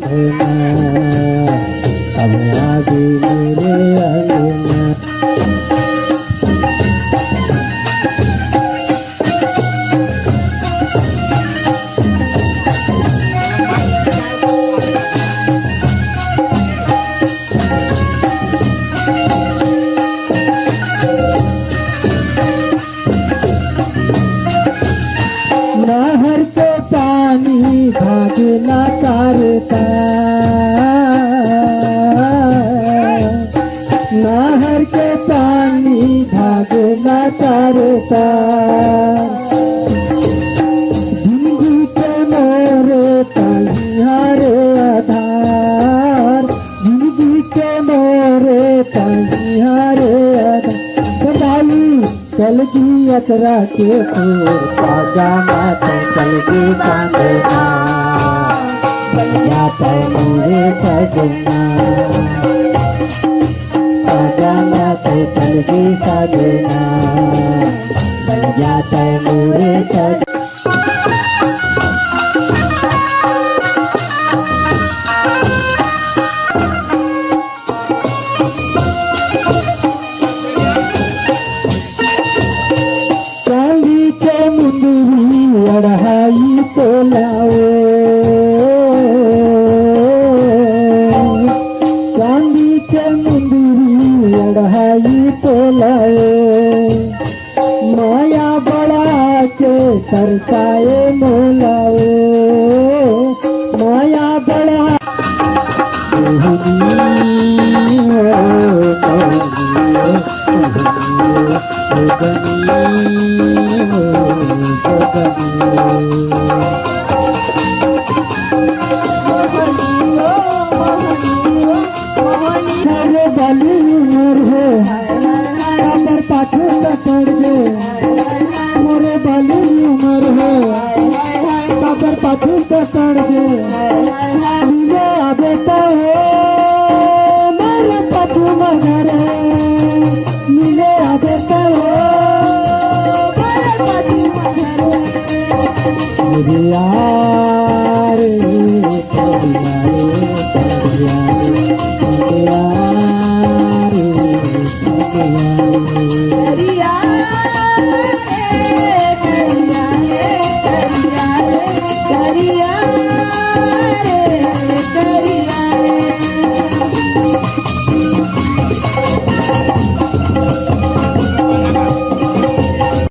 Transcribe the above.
अब आगे मेरे अंगना नहर के पानी भागना तारता नहर के पानी भागना तारता जिंदगी के मोरे तैयारे आधार जिंदगी के मोरे तैयारे आधार चल जी अतरा के फूल पाजामा तो चल जी कांदना बलिया तो मेरे सजना पाजामा तो चल जी सजना बलिया तो मेरे सजना अढ़ाई तो लाओ चांदी के मुंदरी अढ़ाई तो लाओ माया बड़ा के तरसाए मोलाओ माया बड़ा मोरे बाली उमर है सागर पाछू पकड़ दे मिले बेटा हो मेरे पाछू मगर मिले बेटा हो मेरे पाछू मगर